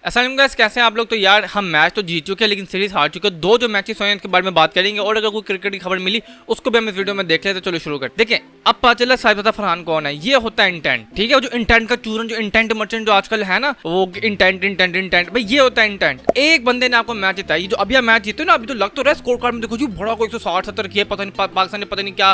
अस्सलाम गाइस, कैसे हैं आप लोग। तो यार हम मैच तो जीत चुके हैं लेकिन सीरीज हार चुके हैं। दो जो मैचेस हुए हैं इनके बारे में बात करेंगे और अगर कोई क्रिकेट की खबर मिली उसको भी हम इस वीडियो में देख लेते। चलो शुरू करते। देखें, अब पता चला साहिबजादा फरहान कौन है। ये होता है इंटेंट, ठीक है। जो इंटेंट का चूरन, जो इंटेंट मर्चेंट जो आजकल है ना, वो इंटेंट इंटेंट इंटेंट, भाई ये होता है इंटेंट। एक बंदे ने आपको मैच जिताई, जो अभी मैच जीते ना, अभी तो लग तो रहा है स्कोर कार्ड में देखो जी बड़ा को 160-70 किया, पता नहीं पाकिस्तान ने पता नहीं क्या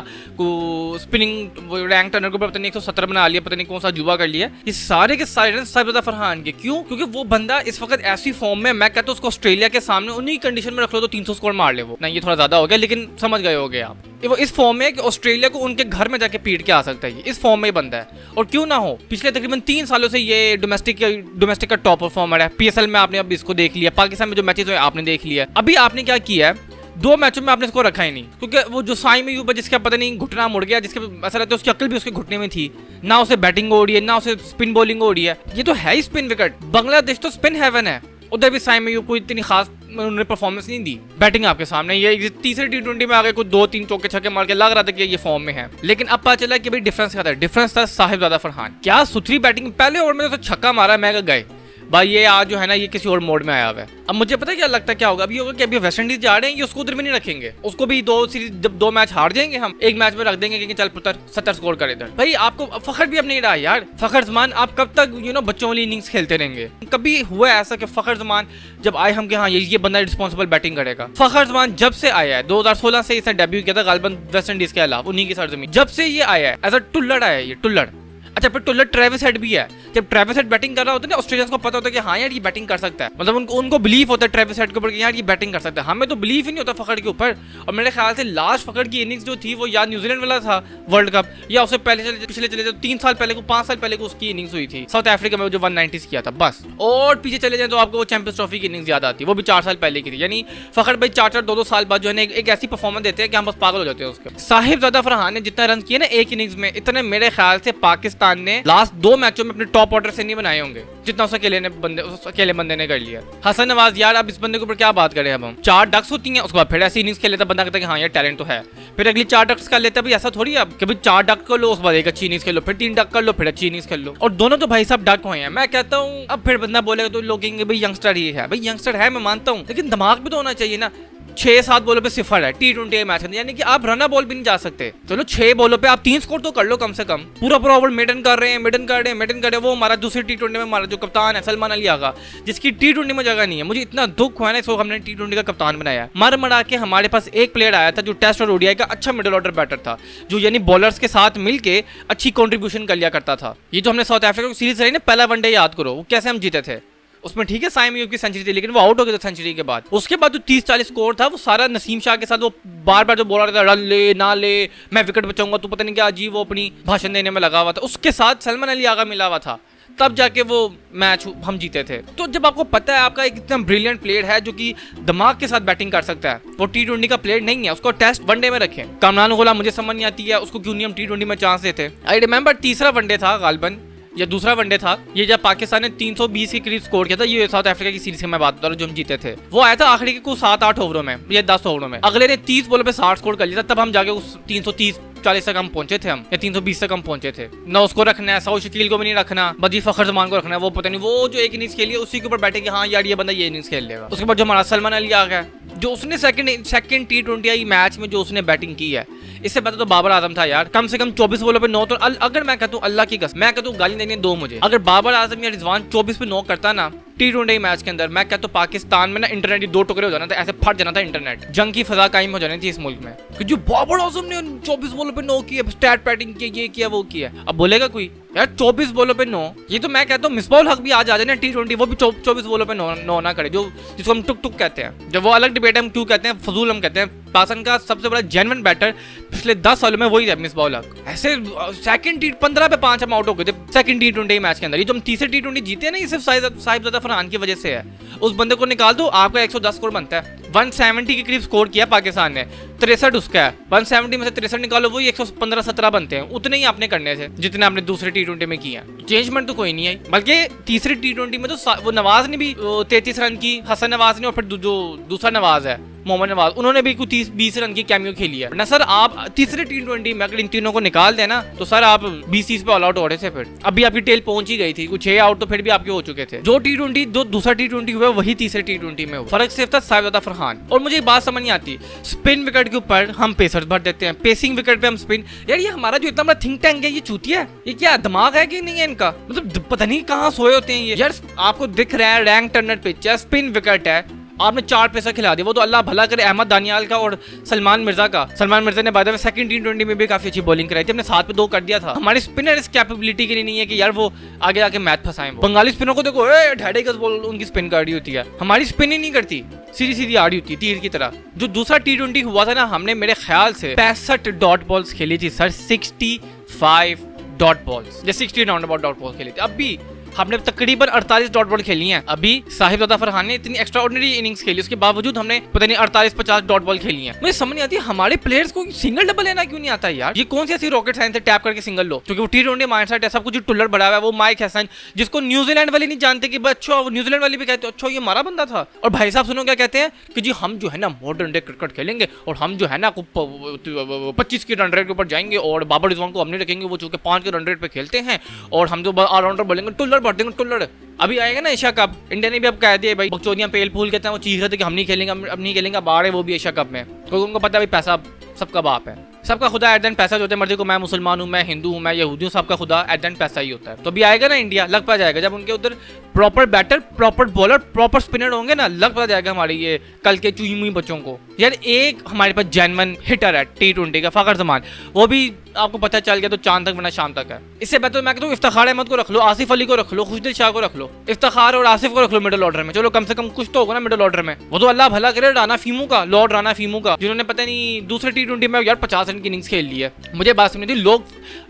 स्पिनिंग रैंक टर्नर को पता नहीं 170 बना लिया, पता नहीं कौन सा जुआ कर लिया। ये सारे के सारे साहिबजादा फरहान के। क्यों? क्योंकि वो बंदा इस वक्त ऐसी फॉर्म में, मैं कहता हूं उसको ऑस्ट्रेलिया के सामने उन्हीं कंडीशन में रख लो तो 300 स्कोर मार ले वो। नहीं, ये थोड़ा ज्यादा हो गया लेकिन समझ गए होगे आप। वो इस फॉर्म में कि ऑस्ट्रेलिया को उनके घर में जाके पीट के आ सकता है। इस फॉर्म में ही बंदा है। और क्यों ना हो, पिछले तकरीबन 3 सालों से ये डोमेस्टिक का टॉप परफॉर्मर है। पीएसएल में आपने अब इसको देख लिया, पाकिस्तान में जो मैचेस हुए आपने देख लिया। अभी आपने क्या किया है, 2 मैचों में आपने इसको रखा ही नहीं, क्योंकि वो जो साइम अयूब है जिसका पता नहीं घुटना मुड़ गया, जिसके ऐसा रहता है उसकी अक्ल भी उसके घुटने में थी, ना उसे बैटिंग हो रही है ना उसे स्पिन बॉलिंग हो रही है। ये तो है ही स्पिन विकेट। बांग्लादेश तो स्पिन हेवन है, उधर भी साइम अयूब को इतनी खास उन्होंने परफॉर्मेंस नहीं दी। बैटिंग आपके सामने, ये तीसरे टी20 में आगे कुछ 2-3 चौके छक्के मार के लग रहा था कि ये फॉर्म में है। लेकिन अब पता चला कि भाई डिफरेंस क्या था। डिफरेंस था साहिबजादा फरहान। क्या सुथरी बैटिंग, पहले ओवर में तो छक्का मारा, मैं गए भाई ये आज जो है ना ये किसी और मोड में आया हुआ है। अब मुझे पता है क्या लगता है क्या होगा। अभी होगा कि अभी वेस्ट इंडीज जा रहे हैं, ये उसको उधर में नहीं रखेंगे। उसको भी 2 सीरीज, जब 2 मैच हार जाएंगे हम, एक मैच में रख देंगे कि चल पुत्र 70 स्कोर कर इधर। भाई आपको फखर भी अब नहीं रहा यार। फखर जमान आप कब तक बच्चों वाली इनिंग्स खेलते रहेंगे। कभी हुआ ऐसा कि फखर जमान जब आए हम कि हाँ ये बंदा रिस्पॉन्सिबल बैटिंग करेगा। फखर जमान जब से आया है 2016 से इसने डेब्यू किया था गालिबन वेस्ट इंडीज के अलावा, उन्हीं की सरजमीन। जब से ये आया है एज अ टुल्लड़ आया है, ये टुल्लड़। अच्छा, फिर टुल्लर ट्रेविस हेड भी है। जब ट्रेविस हेड बैटिंग कर रहा होता है ना, ऑस्ट्रेलियंस को पता होता है कि हाँ यार ये बैटिंग कर सकता है। मतलब उनको बिलीव होता है ट्रेविस हेड के ऊपर कि यार ये बैटिंग कर सकता है। हमें तो बिलीव ही नहीं होता फखर के ऊपर। और मेरे ख्याल से लास्ट फखर की इनिंग्स जो थी वो या न्यूजीलैंड वाला था वर्ल्ड कप, या उससे पहले पिछले चले जाओ 3 साल पहले को, 5 साल पहले को उसकी इनिंग्स हुई थी साउथ अफ्रीका में जो 190 किया था बस। और पीछे चले जाए तो आपको वो चैंपियंस ट्रॉफी की इनिंग्स याद आती है, वो भी 4 साल पहले की थी। यानी फखर भाई 4-4 2-2 साल बाद जो है एक ऐसी परफॉर्मेंस देते हैं कि हम बस पागल हो जाते हैं उसके। साहिबजादा फरहान ने जितना रन किए ना एक इनिंग्स में, इतने मेरे ख्याल से पाकिस्तान ने लास्ट 2 मैचों में अपने टॉप ऑर्डर से नहीं बनाए होंगे जितना उस अकेले बंदे ने कर लिया। हसन नवाज यार, अब इस बंदे के ऊपर क्या बात करें। अब हम 4 डक्स होती हैं, उसके बाद फिर ऐसी इनिंग्स खेल लेता बंदा, कहता है कि हाँ यार टैलेंट तो है, फिर अगली 4 डक्स कर लेता है। भाई ऐसा थोड़ी है अब कि भाई 4 डक कर लो उसके बाद एक अच्छी इनिंग्स खेल लो, फिर 3 डक कर लो, फिर अच्छी इनिंग्स खेल लो। और दोनों तो भाई साहब डक हुए हैं। मैं कहता हूँ अब फिर बंदा बोलेगा तो लोग कहेंगे भाई यंगस्टर ही है। भाई यंगस्टर है, मैं मानता हूँ, लेकिन दिमाग भी तो होना चाहिए ना। 6-7 बॉलों पे 0 है टी20 मैच में, यानी कि आप रना बॉल भी नहीं जा सकते। चलो 6 बॉलों पे आप 3 स्कोर तो कर लो कम से कम। पूरा ओवर मेडन कर रहे हैं। वो हमारा दूसरी टी20 में हमारा जो कप्तान है सलमान अली आगा, जिसकी टी20 में जगह नहीं है। मुझे इतना दुख हुआ ना, इसको हमने टी20 का कप्तान बनाया। मर के हमारे पास एक प्लेयर आया था जो टेस्ट और ओडीआई का अच्छा मिडिल ऑर्डर बैटर था, जो यानी बॉलर्स के साथ मिलकर अच्छी कॉन्ट्रीब्यूशन कर लिया करता था। ये जो हमने साउथ अफ्रीका की सीरीज रही ना, पहला वनडे याद करो वो कैसे हम जीते थे। उसमें ठीक है साइम अयूब की सेंचुरी थी, लेकिन वो आउट हो गया था सेंचुरी के बाद। उसके बाद जो 30-40 स्कोर था वो सारा नसीम शाह के साथ, वो बार बार जो बोल रहा था रन ले ना ले, मैं विकेट बचाऊंगा, तू पता नहीं क्या अजीब वो अपनी भाषण देने में लगा हुआ था। उसके साथ सलमान अली आगा मिला हुआ था, तब जाके वो मैच हम जीते थे। तो जब आपको पता है आपका एक इतना ब्रिलियंट प्लेयर है जो कि दिमाग के साथ बैटिंग कर सकता है, वो टी20 का प्लेयर नहीं है, उसको टेस्ट वनडे में रखें। कामरान गुलाम मुझे समझ नहीं आती है उसको क्यों नहीं हम टी20 में चांस देते। आई रिमेंबर तीसरा वनडे था गालिबन या दूसरा वनडे था ये, जब पाकिस्तान ने 320 के करीब स्कोर किया था। ये साउथ अफ्रीका की सीरीज की मैं बात बता रहा हूँ जो हम जीते थे। वो आया था आखिरी के कुछ 7-8 ओवरों में या 10 ओवरों में। अगले ने 30 बॉलों पे 60 स्कोर कर लिया था, तब हम जाके उस 330-40 तक हम पहुंचे थे, हम या 320 तक हम पहुंचे थे। ना उसको रखना है, साउथ शकील को भी नहीं रखना, बदी फखर जमान को रखना है। वो पता नहीं वो जो एक इनिंग्स खेली है उसी के ऊपर बैठे कि हाँ यार ये बंदा ये इनिंग्स खेल लेगा। उसके बाद जो हमारा सलमान अली आ गया, जो उसने सेकंड टी20 मैच में जो उसने बैटिंग की है, इससे पहले तो बाबर आजम था यार। कम से कम 24 बॉलों पे 9 तो अगर मैं कहता हूँ अल्लाह की कसम, मैं कहता हूँ गाली देने दो मुझे, अगर बाबर आजम या रिजवान 24 पे 9 करता ना टी20 मैच के अंदर, मैं कहता हूँ पाकिस्तान में ना इंटरनेट ही 2 टुकड़े हो जाना था, ऐसे फट जाना था इंटरनेट, जंग की फजा कायम हो जानी थी इस मुल्क में। कि जो बाबर आजम ने 24 बॉलों पे 9 किया, स्टैट बैटिंग की, ये किया वो किया। अब बोलेगा कोई यार 24 बॉलों पे 9, ये तो मैं कहता हूँ मिसबाउल हक भी आज आ जाए ना टी20, वो भी 24 बॉलों पे 9 ना करे, जो जिसको हम टुक टुक कहते हैं। जब वो अलग डिबेट है हम क्यों कहते हैं, फजूल हम कहते हैं। पाकिस्तान का सबसे बड़ा जेन्युइन बैटर पिछले 10 सालों में वही है मिसबाउल हक। ऐसे सेकंड 15 पे 5 हम आउट हो गए थे सेकंड टी20 मैच के अंदर। ये जो हम तीसरे टी20 जीते ना, ये सिर्फ साहिबजादा फरहान की वजह से है। उस बंदे को निकाल दो, आपका 110 स्कोर बनता है। 170 के करीब स्कोर किया पाकिस्तान ने, 63 उसका है। 170 में से 63 निकालो, वही 115-17 बनते हैं। उतने ही आपने करने थे जितने आपने दूसरे टी20 में किया। चेंजमेंट तो कोई नहीं है, बल्कि तीसरे टी20 में तो वो नवाज ने भी 33 रन की, हसन नवाज ने, और फिर जो दूसरा नवाज है मोहम्मद नवाज, उन्होंने भी कुछ 30-20 रन की कैमियो खेली है ना सर। आप तीसरे T20 में अगर इन तीनों को निकाल देना तो सर आप 20-30 पे ऑल आउट हो रहे थे। फिर अभी आपकी टेल पहुंच ही गई थी, कुछ 6 आउट तो फिर भी आपके हो चुके थे। जो T20 जो दूसरा T20 हुआ वही तीसरे T20 में हुआ, फर्क सिर्फ था साहिबजादा फरहान। और मुझे बात समझ नहीं आती, स्पिन विकेट के ऊपर हम पेसर्स भर देते हैं, पेसिंग विकेट पे हम स्पिन। यार ये हमारा जो इतना बड़ा थिंक टैंक है ये चूतिया है, ये क्या दिमाग है कि नहीं है इनका, मतलब पता नहीं कहाँ सोए होते हैं ये। यार आपको दिख रहा है रैंक टर्नर पिच है, स्पिन विकेट है, आपने 4 पेसर खिला दिया, वो तो अल्लाह भला करे अहमद दानियाल का और सलमान मिर्जा का। सलमान मिर्जा ने बाद में सेकंड T20 में भी काफी अच्छी बॉलिंग कराई थी, हमने 7 पे 2 कर दिया था। हमारे स्पिनर इस कैपेबिलिटी के लिए नहीं है कि यार वो आगे आके मैच फंसाएं। बंगाली स्पिनर को देखो 2.5 गज बॉल उनकी स्पिन कर रही होती है, हमारी स्पिन ही नहीं करती, सीधी सीधी आ रही होती है तीर की तरह। जो दूसरा T20 हुआ था ना, हमने मेरे ख्याल से 65 डॉट बॉल्स खेली थी सर, 65 डॉट बॉल्स या 60 राउंड अबाउट डॉट बॉल खेली थी। अभी हमने तकरीबन 48 डॉट बॉल खेली हैं। अभी साहिबजादा फरहान ने इतनी एक्स्ट्राऑर्डिनरी इनिंग्स खेली, उसके बावजूद हमने पता नहीं 48-50 डॉट बॉल खेली हैं। मुझे समझ नहीं आती हमारे प्लेयर्स को सिंगल डबल लेना क्यों नहीं आता यार। ये कौन सी ऐसी रॉकेट साइंस है टैप करके सिंगल लो, क्योंकि वो T20 माइंडसेट है, सब कुछ टुल्लर बड़ा हुआ है। वो माइक हैसन जिसको न्यूजीलैंड वाले नहीं जानते कि अच्छा, न्यूजीलैंड वाले भी कहते अच्छा ये हमारा बंदा था। और भाई साहब सुनो क्या कहते हैं कि जी हम जो है ना मॉडर्न डे क्रिकेट खेलेंगे और हम जो है ना 25 के रन रेट के ऊपर जाएंगे और बाबर रिजवान को हमने रखेंगे, वो चूंकि 5 के रन रेट पे खेलते हैं और हम जो ऑलराउंडर बोलेंगे टुल्लर भर देंगे टुल्लर। अभी आएगा ना एशिया कप, इंडिया ने भी अब कह दिया भाई, बकचोदियां पेल फूल कहते हैं, वो चीख रहे थे कि हम नहीं खेलेंगे, अब नहीं खेलेंगे, अब आ रहे वो भी एशिया कप में, क्योंकि उनको पता है भाई पैसा सबका बाप है, सबका खुदा एट देंट पैसा जो होता है। मर्जी को मैं मुसलमान हूँ, मैं हिंदू हूँ, मैं यहूदी हूँ, सबका खुदा एट देंट पैसा ही होता है। तो अभी आएगा ना इंडिया, लग पा जाएगा जब उनके उधर proper batter, proper bowler, proper spinner होंगे ना, लग पा जाएगा हमारे ये कल के चुई मुई बच्चों को। यार एक हमारे पास जेन्युइन हिटर है T20 का, फखर जमान, वो भी आपको पता चल गया तो चांद तक वरना शाम तक है। इससे बेहतर मैं कहता हूँ इफ्तिखार अहमद को रख लो, आसिफ अली को रख लो, खुशदिल शाह को रख लो, इफ्तिखार और आसिफ को रख लो मिडिल ऑर्डर में, चलो कम से कम कुछ तो होगा ना मिडिल ऑर्डर में। वो तो अल्लाह भला करे राना फीमू का, लॉर्ड राना फीमू का, जिन्होंने पता नहीं दूसरे T20 में यार 50 रन की इनिंग्स खेल ली है। मुझे बात सुनी थी लोग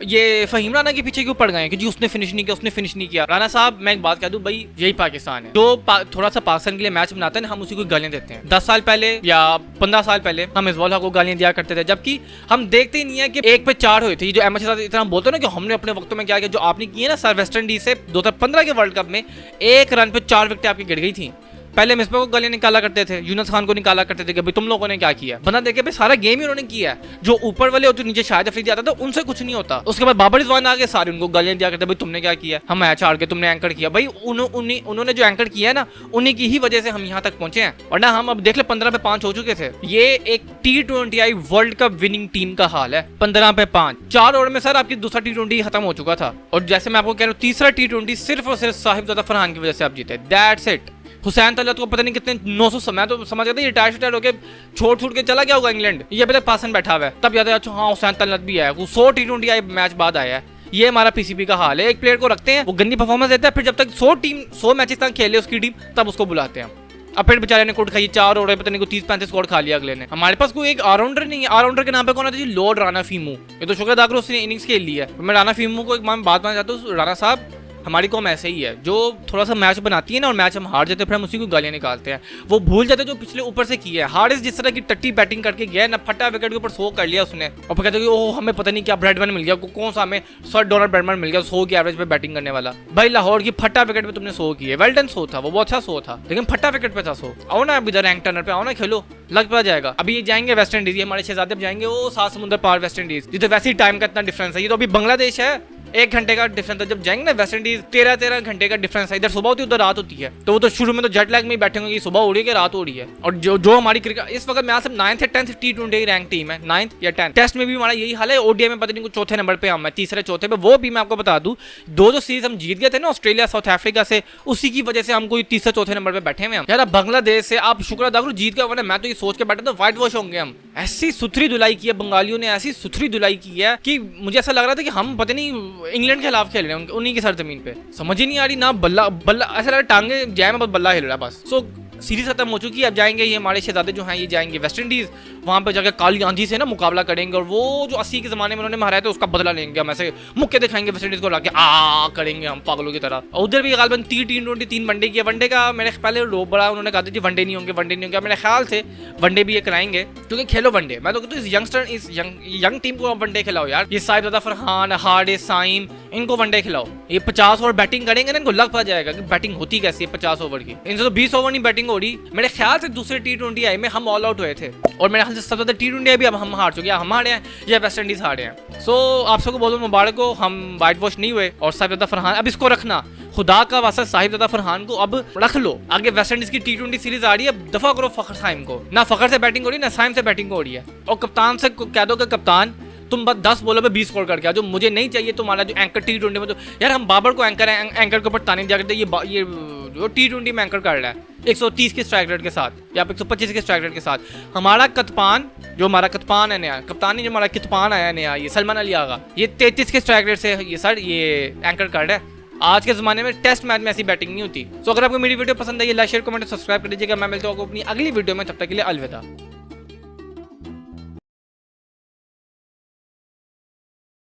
ये फहीम राना के पीछे क्यों पड़ गए कि जी उसने फिनिश नहीं किया, उसने फिनिश नहीं किया। राना साहब मैं एक बात कह दूं भाई, यही पाकिस्तान है, जो थोड़ा सा पाकिस्तान के लिए मैच बनाते हैं ना, हम उसी को गालियां देते हैं। 10 साल पहले या 15 साल पहले हम इस बॉल को गालियां दिया करते थे, जबकि हम देखते ही नहीं है कि 1 पे 4 हुए थे। जो एमएच के साथ इतना बोलते ना कि हमने अपने वक्तों में क्या किया, जो आपने किया ना सर वेस्ट इंडीज से 2015 के वर्ल्ड कप में 1 रन पे 4 विकेटें आपकी गिर गई थी। पहले मिसबा को गालियां निकाला करते थे, यूनुस खान को निकाला करते थे कि भाई तुम लोगों ने क्या किया। बंदा देखे भाई सारा गेम ही उन्होंने किया है, जो ऊपर वाले और जो नीचे शाहिद अफरीदी आता था उनसे कुछ नहीं होता। उसके बाद बाबर रिजवान आ गए, सारे उनको गालियां दिया करते भाई तुमने क्या किया, हम मैच हार गए, तुमने एंकर किया। भाई उन्होंने जो एंकर किया है ना, उन्हीं की ही वजह से हम यहाँ तक पहुंचे हैं, वरना हम अब देख ले 15 पे 5 हो चुके थे। ये एक T20 world cup winning team का हाल है, 15 पे 5, 4 ओवर में सर आपकी दूसरा T20 खत्म हो चुका था। और जैसे मैं आपको कह रहा हूँ तीसरा T20 सिर्फ और सिर्फ साहिबजादा फरहान की वजह से आप जीते, दैट्स इट। हुसैन तलत को पता नहीं कितने 900 समय तो समझ गए रिटायर होकर छोड़ के चला गया होगा इंग्लैंड, ये अभी तक पासन बैठा हुआ है, तब याद है अच्छा हाँ हुसैन तलत भी है, वो 100 T20 मैच बाद आया है। ये हमारा पीसीबी का हाल है, एक प्लेयर को रखते हैं वो गंदी परफॉर्मेंस देता है, फिर जब तक 100 मैचेस तक खेले उसकी टीम तब उसको बुलाते हैं। अब फिर बेचारे ने कुट खाई, 4 ओवर पता नहीं को 30-35 स्कोर खा लिया अगले ने। हमारे पास कोई एक ऑलराउंडर नहीं है, ऑलराउंडर के नाम पे कौन है जी, लॉर्ड राना फीमू। ये तो शुक्र अदा करो उसने इनिंग्स खेल ली है। मैं राना फीमू को एक बात मानना चाहता हूँ, राना साहब हमारी कौम ऐसे ही है, जो थोड़ा सा मैच बनाती है ना और मैच हम हार जाते हैं, फिर हम उसी को गालियां निकालते हैं, वो भूल जाते हैं जो पिछले ऊपर से किया है। हारिस जिस तरह की टट्टी बैटिंग करके गया ना, फटा विकेट के ऊपर 100 कर लिया उसने, और फिर कहते हैं कि ओह हमें पता नहीं क्या ब्रेडमैन मिल गया, कौन सा हमें $100 ब्रेडमैन मिल गया 100 की एवरेज पे बैटिंग करने वाला। भाई लाहौर की फटा विकेट पे तुमने 100 की है, वेल डन 100 था, वो बहुत अच्छा 100 था, लेकिन फटा विकेट पे था 100। आओ ना अब इधर रैंक टर्नर पे आओ ना, खेलो, लग पा जाएगा। अभी ये जाएंगे वेस्ट इंडीज, ये हमारे शहजादे जाएंगे वो 7 समुद्र पार वेस्ट इंडीज, जिधर वैसे ही टाइम का इतना डिफरेंस है। ये तो अभी बांग्लादेश है, 1 घंटे का डिफरेंस है। जब जाएंगे ना वेस्ट इंडीज 13 घंटे का डिफरेंस है, इधर सुबह होती है उधर रात होती है, तो वो तो शुरू में तो जेट लैग में ही बैठे होंगे, सुबह हो रही है रात हो रही है। और जो हमारी क्रिकेट इस वक्त मैं सिर्फ 9th या 10th T20 रैंक टीम है, 9th या 10th। टेस्ट में भी हमारा यही हाल है, ओडीआई में पता नहीं कुछ चौथे नंबर पे हम है, तीसरे चौथे पे। वो भी मैं आपको बता दूं, 2 जो सीरीज हम जीत गए थे ना ऑस्ट्रेलिया साउथ अफ्रीका से, उसी की वजह से हम कोई तीसरे चौथे नंबर पे बैठे हुए हम। यार बांग्लादेश से आप शुक्र अदा करो जीत गए, वरना मैं तो ये सोच के बैठा था व्हाइट वॉश होंगे हम। ऐसी सुथरी धुलाई की है बंगालियों ने, ऐसी सुथरी धुलाई की है कि मुझे ऐसा लग रहा था कि हम पता नहीं इंग्लैंड के खिलाफ खेल रहे हैं उन्हीं की सरजमीन पे। समझ ही नहीं आ रही ना, बल्ला ऐसा लग रहा टांगे जय में बल्ला हिल रहा है बस। सो सीरीज खत्म हो चुकी है, अब जाएंगे ये हमारे शहजादे जो हैं ये जाएंगे वेस्ट इंडीज, वहाँ पे जाकर काली आंधी से ना मुकाबला करेंगे, और वो जो 80 के ज़माने में उन्होंने हराया था उसका बदला लेंगे हम, ऐसे मुक्के दिखाएंगे वेस्ट इंडीज को लाके आ करेंगे हम पागलों की तरह। और उधर भी गालबन 3 वनडे की है, वनडे का मेरे पहले रोब बड़ा उन्होंने कहा था जी वनडे नहीं होंगे, मेरे ख्याल से वनडे भी ये कराएंगे, क्योंकि खेलो वनडे। मैं तो कहता हूँ इस यंगस्टर इस यंग टीम को वनडे खिलाओ यार, ये साहिबजादा फरहान, हारिस, साइम, इनको वनडे खिलाओ। ये 50 ओवर बैटिंग करेंगे ना, इनको लग पा जाएगा कि बैटिंग होती कैसी है 50 ओवर की। इनसे तो 20 ओवर नहीं बैटिंग हो रही। मेरे ख्याल से दूसरे T20 में हम ऑल आउट हुए थे और मेरे ख्याल से सबसे ज्यादा T20 भी अब हम हार चुके हैं, हम हारे हैं या वेस्ट इंडीज हारे हैं। सो आप सबको बहुत मुबारक हो, हम वाइट वॉश नहीं हुए। और साहिबजादा फरहान अब इसको रखना, खुदा का वास्ता साहिबजादा फरहान को अब रख लो। आगे वेस्ट इंडीज की T20 सीरीज आ रही है, दफा करो फखर साइम को। ना फखर से बैटिंग हो रही, ना साइम से बैटिंग हो रही है। और कप्तान से कह दो कि कप्तान तुम बस 10 बॉलों पे 20 स्कोर करके आ, जो मुझे नहीं चाहिए तुम्हारा जो एंकर T20 में। तो यार हम बाबर को एंकर एंकर के ऊपर ताने दिया करते, ये जो T20 में एंकर कर रहा है 130 के स्ट्राइक रेट के साथ या 125 के स्ट्राइक रेट के साथ। हमारा कप्तान जो हमारा कप्तान है नया, कप्तान नहीं जो हमारा कप्तान आया नया, ये सलमान अली आगा, ये 33 के स्ट्राइक रेट से ये सर ये एंकर कर रहा है। आज के ज़माने में टेस्ट मैच में ऐसी बैटिंग नहीं होती। तो अगर आपको मेरी वीडियो पसंद आई, लाइक शेयर कमेंट सब्सक्राइब कर दीजिएगा। मैं मिलता हूँ अपनी अगली वीडियो में, तब तक के लिए अलविदा।